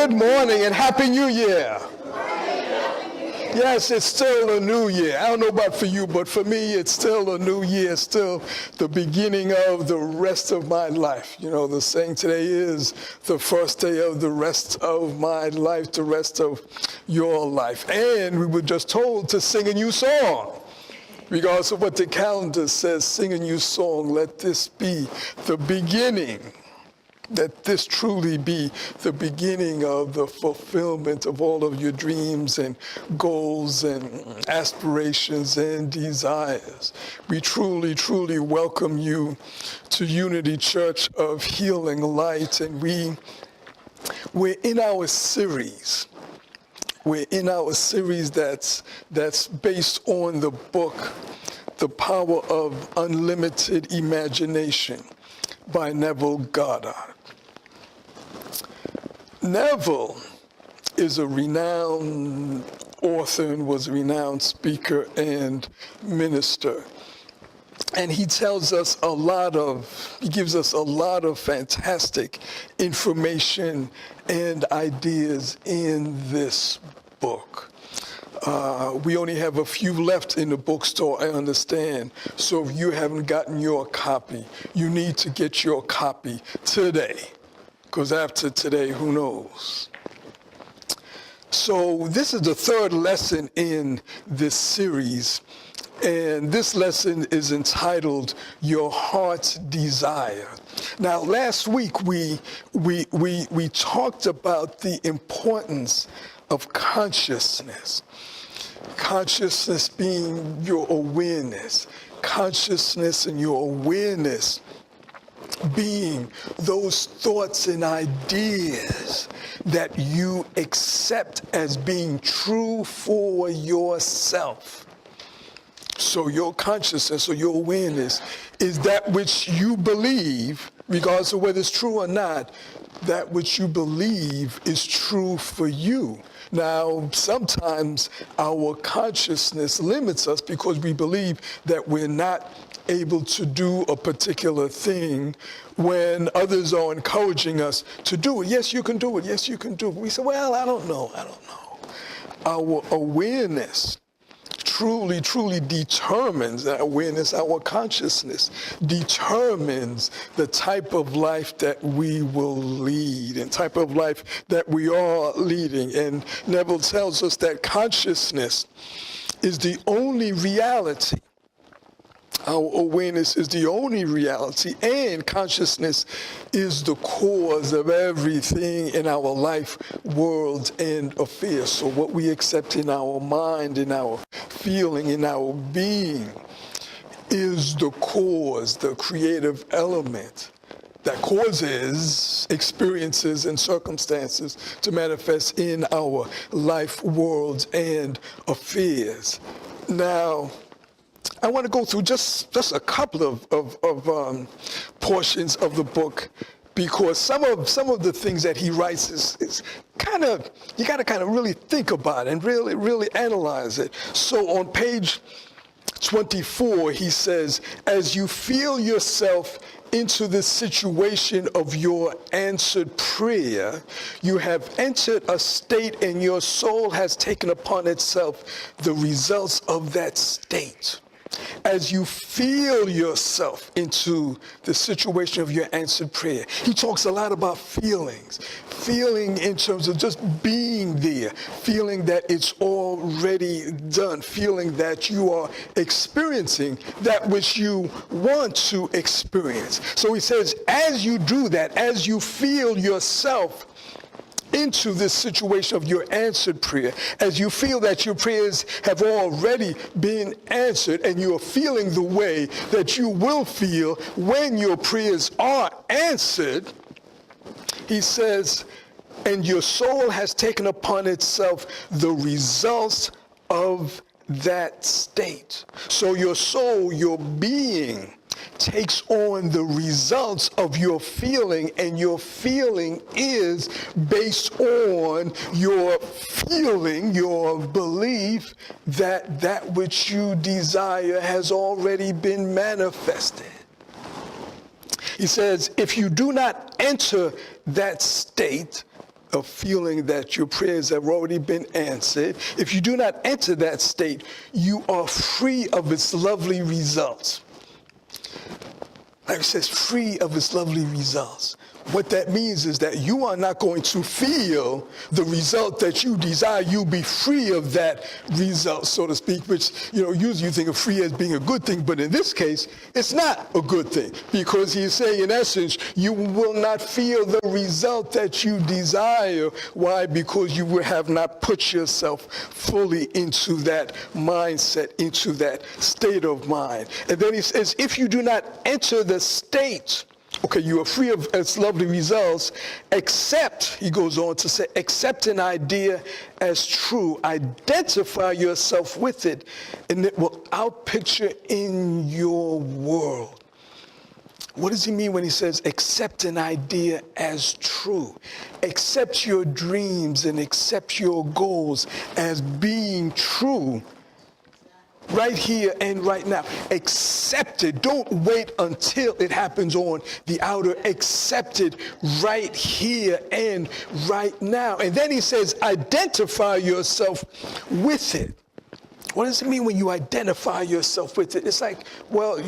Good morning and Happy New Year. Yes, it's still a new year. I don't know about for you, but for me, it's still a new year, still the beginning of the rest of my life. You know, the saying today is the first day of the rest of my life, the rest of your life. And we were just told to sing a new song. Regardless of what the calendar says, sing a new song. Let this be the beginning. Let this truly be the beginning of the fulfillment of all of your dreams and goals and aspirations and desires. We truly, truly welcome you to Unity Church of Healing Light, and we're in our series. We're in our series that's based on the book, The Power of Unlimited Imagination by Neville Goddard. Neville is a renowned author and was a renowned speaker and minister. And he gives us a lot of fantastic information and ideas in this book. We only have a few left in the bookstore, I understand. So if you haven't gotten your copy, you need to get your copy today. Because after today, who knows? So this is the third lesson in this series. And this lesson is entitled, Your Heart's Desire. Now, last week, we talked about the importance of consciousness. Consciousness being your awareness. Consciousness and your awareness being those thoughts and ideas that you accept as being true for yourself. So your consciousness or your awareness is that which you believe, regardless of whether it's true or not, that which you believe is true for you. Now, sometimes our consciousness limits us because we believe that we're not able to do a particular thing when others are encouraging us to do it. Yes, you can do it. Yes, you can do it. We say, well, I don't know. Our awareness truly determines, that awareness, our consciousness determines the type of life that we will lead and type of life that we are leading. And Neville tells us that consciousness is the only reality. Our awareness is the only reality, and consciousness is the cause of everything in our life, world, and affairs. So what we accept in our mind, in our feeling, in our being, is the cause, the creative element that causes experiences and circumstances to manifest in our life, worlds, and affairs. Now, I want to go through just a couple of portions of the book, because some of the things that he writes is kind of, you got to kind of really think about it and really analyze it. So on page 24, he says, as you feel yourself into the situation of your answered prayer, you have entered a state and your soul has taken upon itself the results of that state. As you feel yourself into the situation of your answered prayer. He talks a lot about feelings. Feeling in terms of just being there. Feeling that it's already done. Feeling that you are experiencing that which you want to experience. So he says, as you do that, as you feel yourself into this situation of your answered prayer, as you feel that your prayers have already been answered and you are feeling the way that you will feel when your prayers are answered, he says, and your soul has taken upon itself the results of that state. So your soul, your being, takes on the results of your feeling, and your feeling is based on your feeling, your belief that that which you desire has already been manifested. He says, if you do not enter that state, of feeling that your prayers have already been answered, if you do not enter that state, you are free of its lovely results. Like it says, free of its lovely results. What that means is that you are not going to feel the result that you desire. You'll be free of that result, so to speak, which, usually you think of free as being a good thing, but in this case, it's not a good thing, because he's saying, in essence, you will not feel the result that you desire. Why? Because you have not put yourself fully into that mindset, into that state of mind. And then he says, if you do not enter the state, okay, you are free of its lovely results, except, he goes on to say, accept an idea as true, identify yourself with it, and it will outpicture in your world. What does he mean when he says accept an idea as true? Accept your dreams and accept your goals as being true. Right here and right now. Accept it. Don't wait until it happens on the outer. Accept it right here and right now. And then he says, identify yourself with it. What does it mean when you identify yourself with it? It's like, well,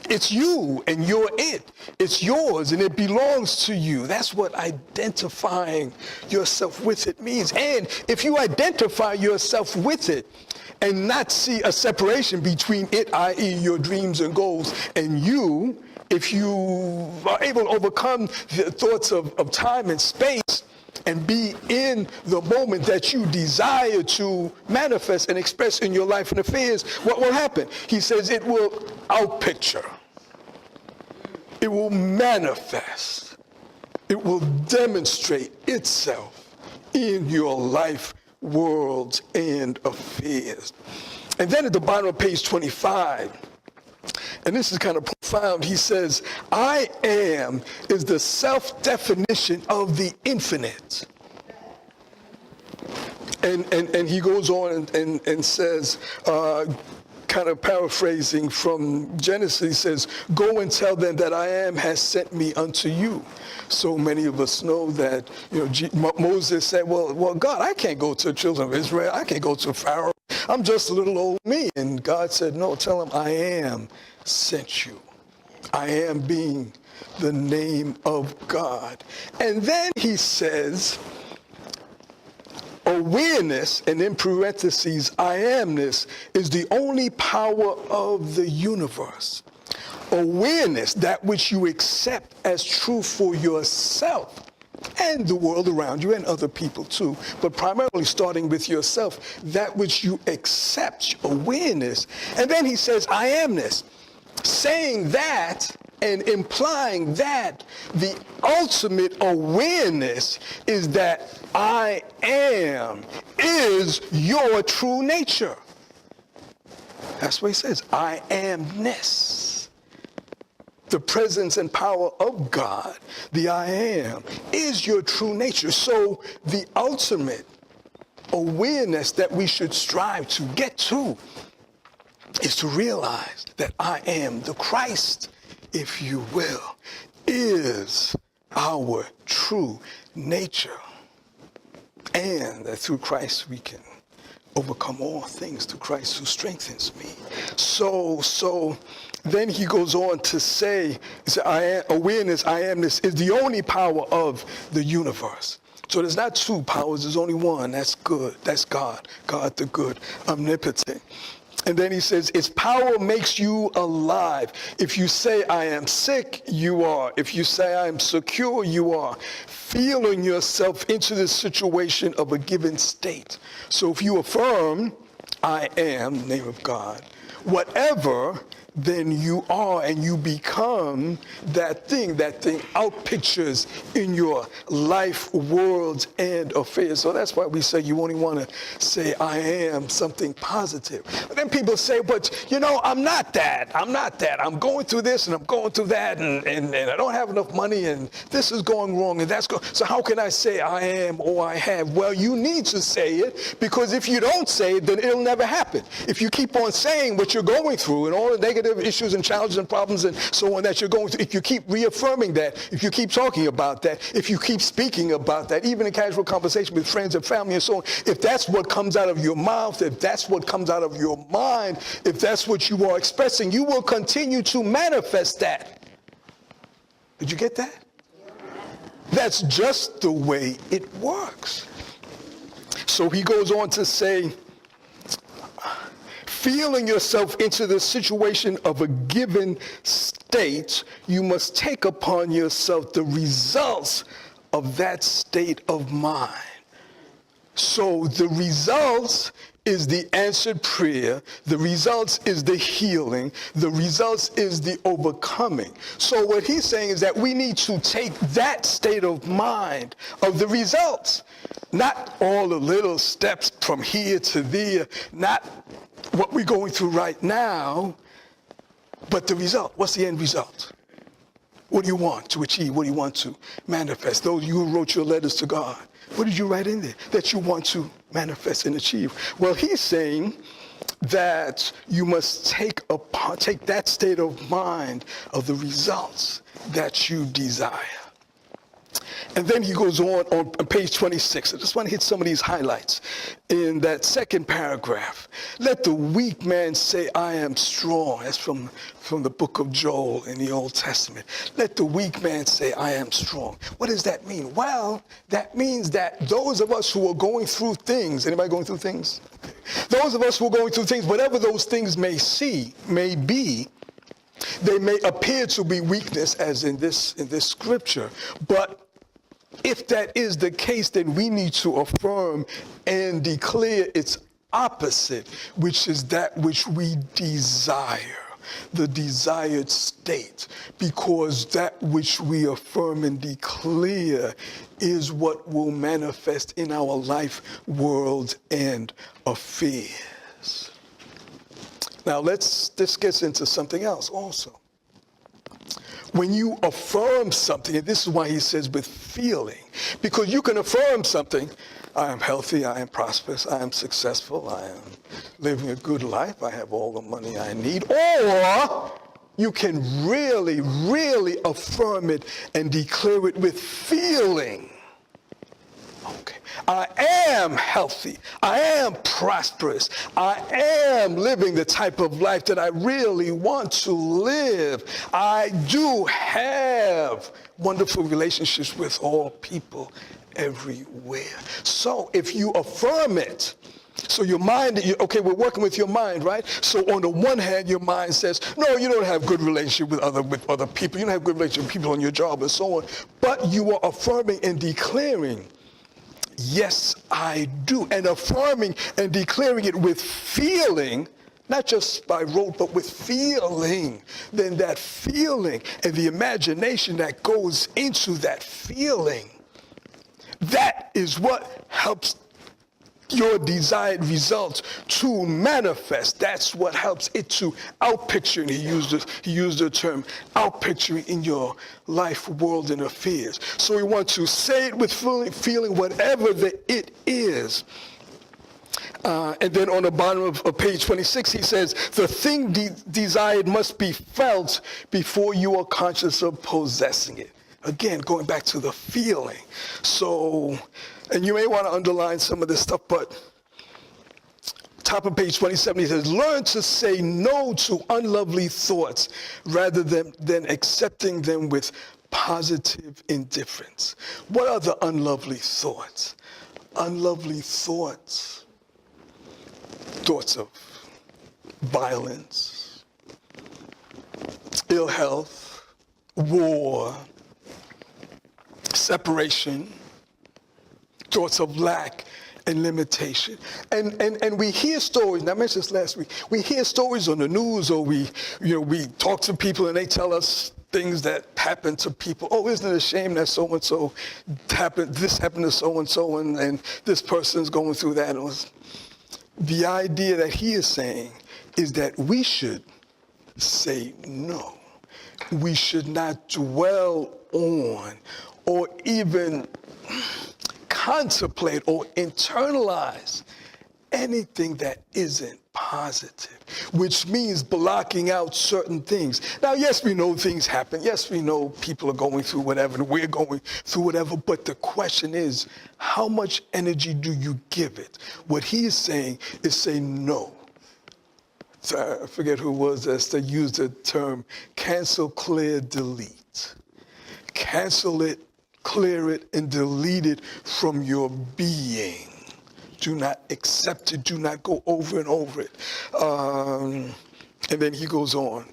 it's you and you're it. It's yours and it belongs to you. That's what identifying yourself with it means. And if you identify yourself with it, and not see a separation between it, i.e. your dreams and goals, and you, if you are able to overcome the thoughts of time and space and be in the moment that you desire to manifest and express in your life and affairs, what will happen? He says it will outpicture. It will manifest. It will demonstrate itself in your life, worlds, and affairs. And then at the bottom of page 25, and this is kind of profound, he says, I am is the self-definition of the infinite. And he goes on and says, kind of paraphrasing from Genesis, he says, go and tell them that I am has sent me unto you. So many of us know that, Moses said, well, God, I can't go to the children of Israel. I can't go to Pharaoh. I'm just a little old me. And God said, no, tell him I am sent you. I am being the name of God. And then he says, awareness, and in parentheses, I amness, is the only power of the universe. Awareness, that which you accept as true for yourself and the world around you and other people too, but primarily starting with yourself, that which you accept, awareness. And then he says, I amness, saying that and implying that the ultimate awareness is that I am is your true nature. That's what he says, I amness. The presence and power of God, the I am, is your true nature. So the ultimate awareness that we should strive to get to is to realize that I am the Christ, if you will, is our true nature. And that through Christ we can overcome all things through Christ who strengthens me. So then he goes on to say, awareness, I amness, is the only power of the universe. So there's not two powers, there's only one. That's good. That's God. God the good, omnipotent. And then he says, its power makes you alive. If you say, I am sick, you are. If you say, I am secure, you are. Feeling yourself into the situation of a given state. So if you affirm, I am, name of God, whatever, then you are and you become that thing outpictures in your life, worlds, and affairs. So that's why we say you only want to say, I am something positive. But then people say, but I'm not that. I'm going through this and I'm going through that and I don't have enough money and this is going wrong and that's going. So how can I say I am or I have? Well, you need to say it, because if you don't say it, then it'll never happen. If you keep on saying what what you're going through and all the negative issues and challenges and problems and so on that you're going through, if you keep reaffirming that, if you keep talking about that, if you keep speaking about that, even in casual conversation with friends and family and so on, if that's what comes out of your mouth, if that's what comes out of your mind, if that's what you are expressing, you will continue to manifest that. Did you get that? That's just the way it works. So he goes on to say, feeling yourself into the situation of a given state, you must take upon yourself the results of that state of mind. So the results is the answered prayer, the results is the healing, the results is the overcoming. So what he's saying is that we need to take that state of mind of the results, not all the little steps from here to there, not what we're going through right now, but the result. What's the end result? What do you want to achieve? What do you want to manifest? Those you who wrote your letters to God, what did you write in there that you want to manifest and achieve? Well, he's saying that you must take that state of mind of the results that you desire. And then he goes on page 26. I just want to hit some of these highlights. In that second paragraph, let the weak man say, I am strong. That's from the book of Joel in the Old Testament. Let the weak man say, I am strong. What does that mean? Well, that means that those of us who are going through things, anybody going through things? Those of us who are going through things, whatever those things may be, they may appear to be weakness, as in this scripture, but if that is the case, then we need to affirm and declare its opposite, which is that which we desire, the desired state, because that which we affirm and declare is what will manifest in our life, world, and affairs. Now this gets into something else also. When you affirm something, and this is why he says with feeling, because you can affirm something, I am healthy, I am prosperous, I am successful, I am living a good life, I have all the money I need, or you can really, really affirm it and declare it with feeling. Okay. I am healthy. I am prosperous. I am living the type of life that I really want to live. I do have wonderful relationships with all people everywhere. So if you affirm it, so your mind, okay, we're working with your mind, right? So on the one hand, your mind says, no, you don't have good relationship with other people. You don't have good relationship with people on your job and so on. But you are affirming and declaring, yes, I do. And affirming and declaring it with feeling, not just by rote, but with feeling. Then that feeling and the imagination that goes into that feeling, that is what helps your desired results to manifest. That's what helps it to outpicture. And he used the term outpicturing in your life, world, and affairs. So we want to say it with feeling whatever it is. And then on the bottom of page 26, he says, the thing desired must be felt before you are conscious of possessing it. Again, going back to the feeling. So, and you may want to underline some of this stuff, but top of page 27, he says, learn to say no to unlovely thoughts rather than accepting them with positive indifference. What are the unlovely thoughts? Unlovely thoughts. Thoughts of violence, ill health, war, separation, thoughts of lack and limitation. And we hear stories, and I mentioned this last week, we hear stories on the news, or we talk to people and they tell us things that happen to people. Oh, isn't it a shame that so-and-so happened, this happened to so-and-so, and this person's going through that. The idea that he is saying is that we should say no. We should not dwell on or even contemplate or internalize anything that isn't positive. positive, which means blocking out certain things. Now, yes, we know things happen. Yes, we know people are going through whatever, and we're going through whatever. But the question is, how much energy do you give it? What he is saying is say no. So I forget who it was that used the term cancel, clear, delete. Cancel it, clear it, and delete it from your being. Do not accept it. Do not go over and over it. And then he goes on.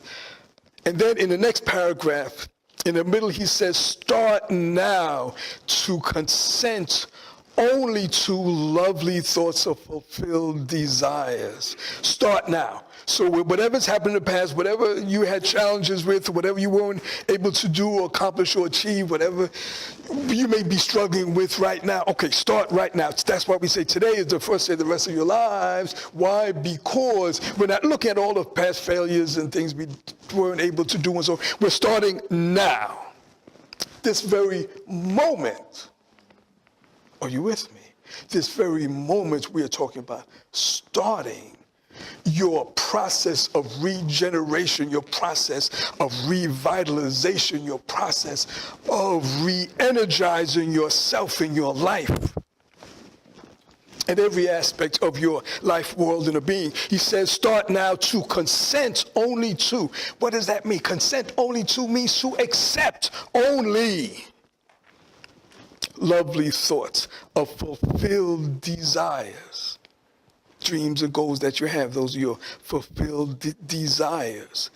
And then in the next paragraph, in the middle, he says, start now to consent only to lovely thoughts of fulfilled desires. Start now. So whatever's happened in the past, whatever you had challenges with, whatever you weren't able to do or accomplish or achieve, whatever you may be struggling with right now, okay, start right now. That's why we say today is the first day of the rest of your lives. Why? Because we're not looking at all the past failures and things we weren't able to do and so we're starting now. This very moment. Are you with me? This very moment we are talking about starting your process of regeneration, your process of revitalization, your process of re-energizing yourself in your life and every aspect of your life, world, and a being. He says, start now to consent only to. What does that mean? Consent only to means to accept only lovely thoughts of fulfilled desires. Dreams and goals that you have, those are your fulfilled desires.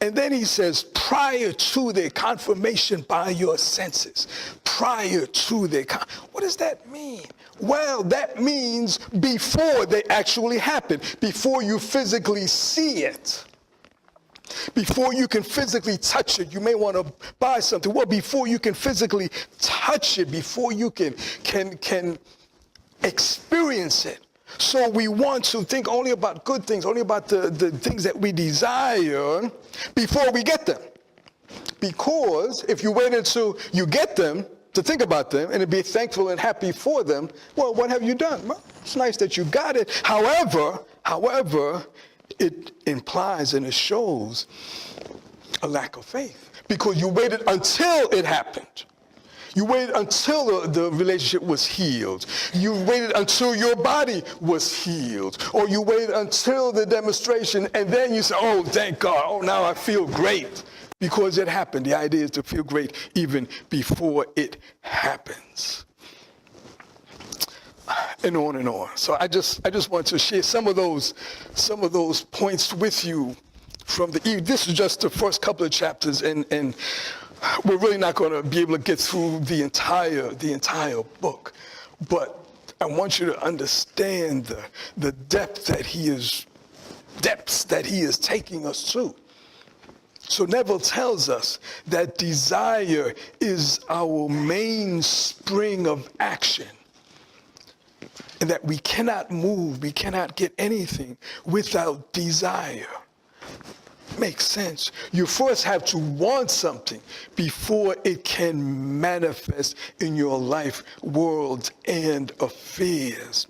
And then he says, prior to their confirmation by your senses. Prior to their, what does that mean? Well, that means before they actually happen, before you physically see it. Before you can physically touch it, you may want to buy something. Well, before you can physically touch it, before you can experience it. So we want to think only about good things, only about the things that we desire before we get them. Because if you wait until you get them to think about them and to be thankful and happy for them, well, what have you done? Well, it's nice that you got it. However, it implies and it shows a lack of faith because you waited until it happened. You waited until the relationship was healed. You waited until your body was healed. Or you waited until the demonstration and then you said, oh, thank God. Oh, now I feel great because it happened. The idea is to feel great even before it happens. And on and on. So I just want to share some of those points with you from this is just the first couple of chapters and we're really not going to be able to get through the entire book. But I want you to understand the depths that he is taking us to. So Neville tells us that desire is our mainspring of action. And that we cannot move, we cannot get anything without desire. Makes sense. You first have to want something before it can manifest in your life, world, and affairs.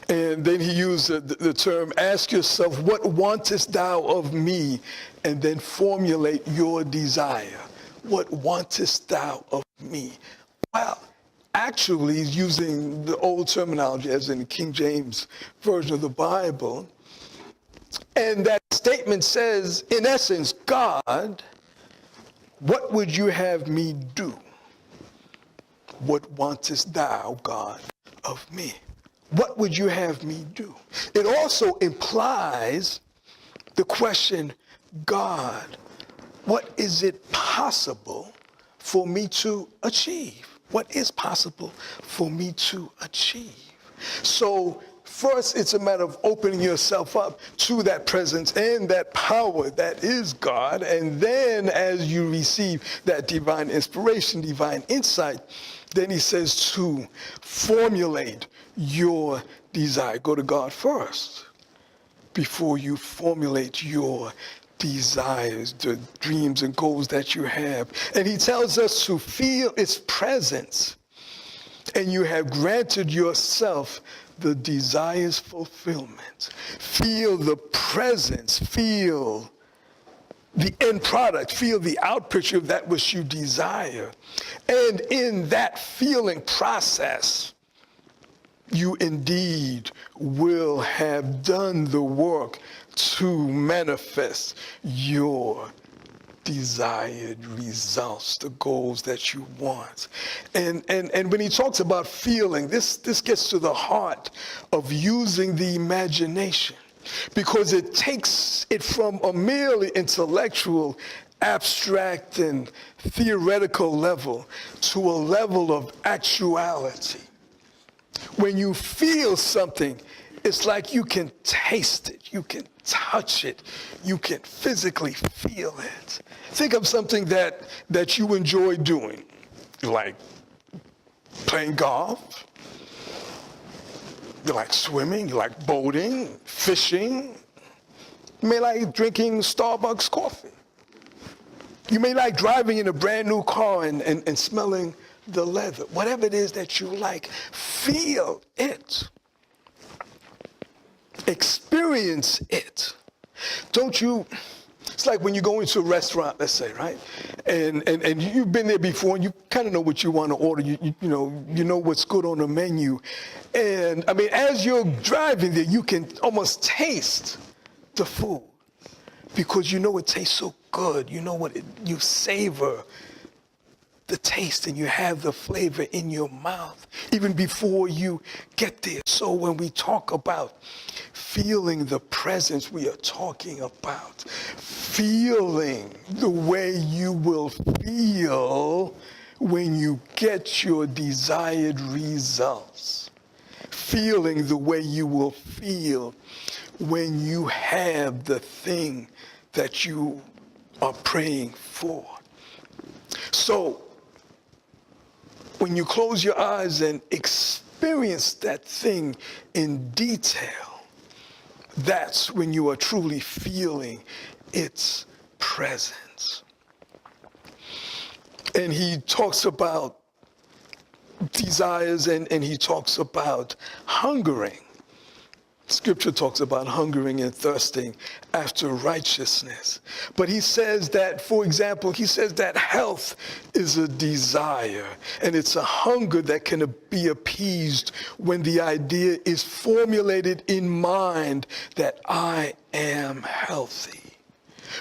And then he used the term, ask yourself, what wantest thou of me? And then formulate your desire. What wantest thou of me? Well, actually, using the old terminology as in the King James Version of the Bible, and that statement says, in essence, God, what would you have me do? What wantest thou, God, of me? What would you have me do? It also implies the question, God, what is it possible for me to achieve? What is possible for me to achieve? So first, it's a matter of opening yourself up to that presence and that power that is God. And then as you receive that divine inspiration, divine insight, then he says to formulate your desire. Go to God first before you formulate your desires, the dreams and goals that you have. And he tells us to feel its presence. And you have granted yourself the desire's fulfillment. Feel the presence. Feel the end product. Feel the outpicture of that which you desire. And in that feeling process, you indeed will have done the work to manifest your desired results, the goals that you want. And when he talks about feeling, this gets to the heart of using the imagination, because it takes it from a merely intellectual, abstract, and theoretical level to a level of actuality. When you feel something, it's like you can taste it, you can touch it, you can physically feel it. Think of something that you enjoy doing, like playing golf, you like swimming, you like boating, fishing. You may like drinking Starbucks coffee. You may like driving in a brand new car and smelling the leather. Whatever it is that you like, feel it. Experience it. Don't you, it's like when you go into a restaurant, let's say, right? And you've been there before and you kind of know what you want to order. You know what's good on the menu. And I mean, as you're driving there, you can almost taste the food because you know it tastes so good. You know what you savor the taste and you have the flavor in your mouth even before you get there. So when we talk about feeling the presence, we are talking about feeling the way you will feel when you get your desired results. Feeling the way you will feel when you have the thing that you are praying for. So when you close your eyes and experience that thing in detail, that's when you are truly feeling its presence. And he talks about desires and he talks about hungering. Scripture talks about hungering and thirsting after righteousness. But he says that, for example, he says that health is a desire and it's a hunger that can be appeased when the idea is formulated in mind that I am healthy.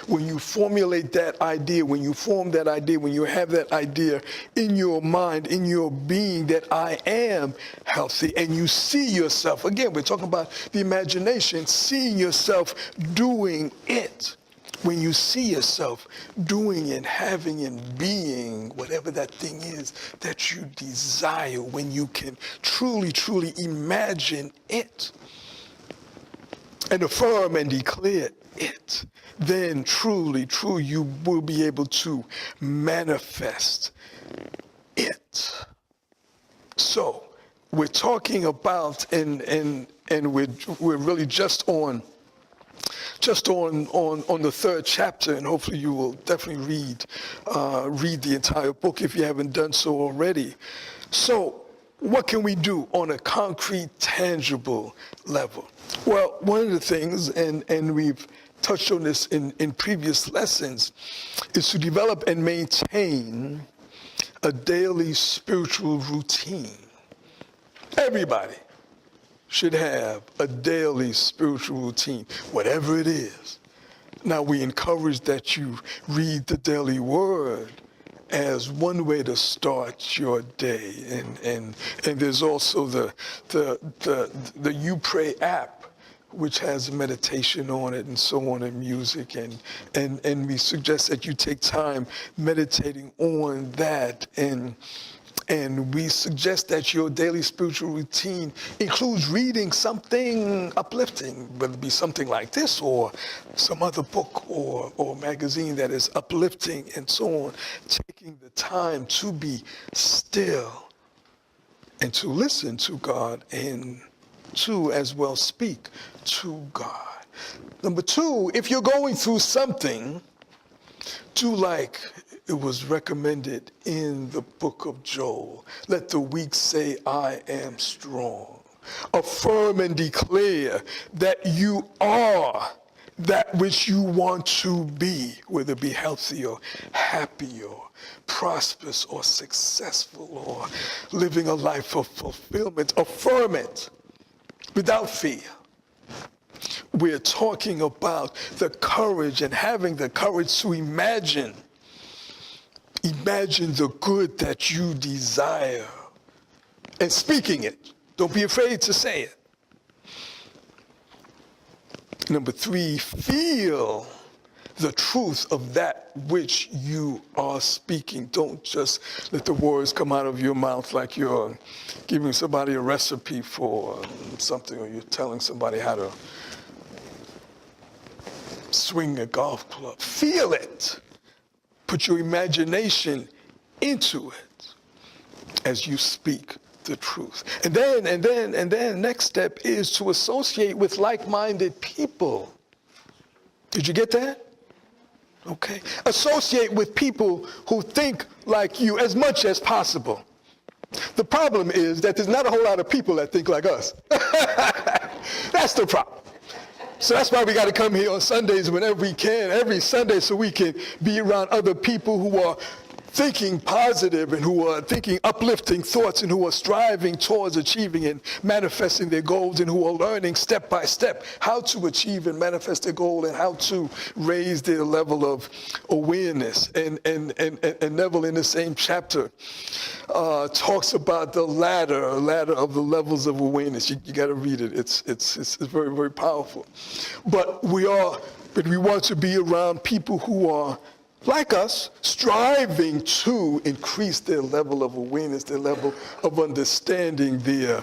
When you formulate that idea, when you form that idea, when you have that idea in your mind, in your being, that I am healthy, and you see yourself, again, we're talking about the imagination, seeing yourself doing it. When you see yourself doing and having and being whatever that thing is that you desire, when you can truly, truly imagine it and affirm and declare it, then truly, truly you will be able to manifest it. So we're talking about, and we're really just on the third chapter, and hopefully you will definitely read the entire book if you haven't done so already. So what can we do on a concrete, tangible level? Well, one of the things, and we've touched on this in previous lessons, is to develop and maintain a daily spiritual routine. Everybody should have a daily spiritual routine, whatever it is. Now, we encourage that you read the daily word as one way to start your day, and there's also the You Pray app, which has meditation on it and so on, and music, and we suggest that you take time meditating on that, and we suggest that your daily spiritual routine includes reading something uplifting, whether it be something like this or some other book or magazine that is uplifting and so on, taking the time to be still and to listen to God and to as well speak to God. Number two, if you're going through something, do like it was recommended in the book of Joel. Let the weak say, I am strong. Affirm and declare that you are that which you want to be, whether it be healthy or happy or prosperous or successful or living a life of fulfillment. Affirm it without fear. We're talking about the courage and having the courage to imagine the good that you desire and speaking it. Don't be afraid to say it. Number 3, feel the truth of that which you are speaking. Don't just let the words come out of your mouth like you're giving somebody a recipe for something, or you're telling somebody how to swing a golf club. Feel it. Put your imagination into it as you speak the truth. And then next step is to associate with like-minded people. Did you get that? Okay. Associate with people who think like you as much as possible. The problem is that there's not a whole lot of people that think like us. That's the problem. So that's why we got to come here on Sundays whenever we can, every Sunday, so we can be around other people who are thinking positive and who are thinking uplifting thoughts and who are striving towards achieving and manifesting their goals and who are learning step by step how to achieve and manifest their goal and how to raise their level of awareness. And Neville, in the same chapter, talks about the ladder of the levels of awareness. You got to read it. It's very, very powerful. But we want to be around people who are like us, striving to increase their level of awareness, their level of understanding, their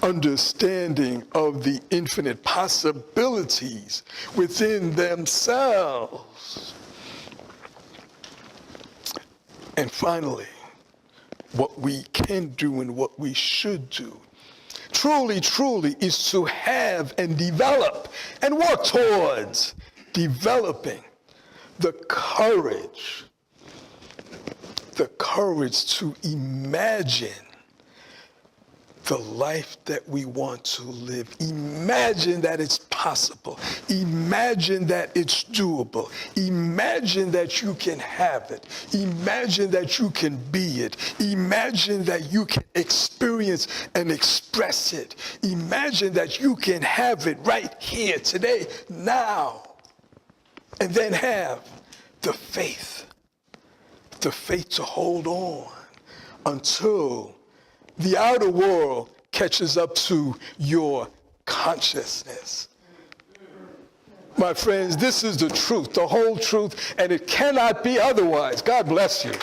understanding of the infinite possibilities within themselves. And finally, what we can do and what we should do truly is to have and develop and work towards developing the courage to imagine the life that we want to live. Imagine that it's possible. Imagine that it's doable. Imagine that you can have it. Imagine that you can be it. Imagine that you can experience and express it. Imagine that you can have it right here, today, now. And then have the faith to hold on until the outer world catches up to your consciousness. My friends, this is the truth, the whole truth, and it cannot be otherwise. God bless you.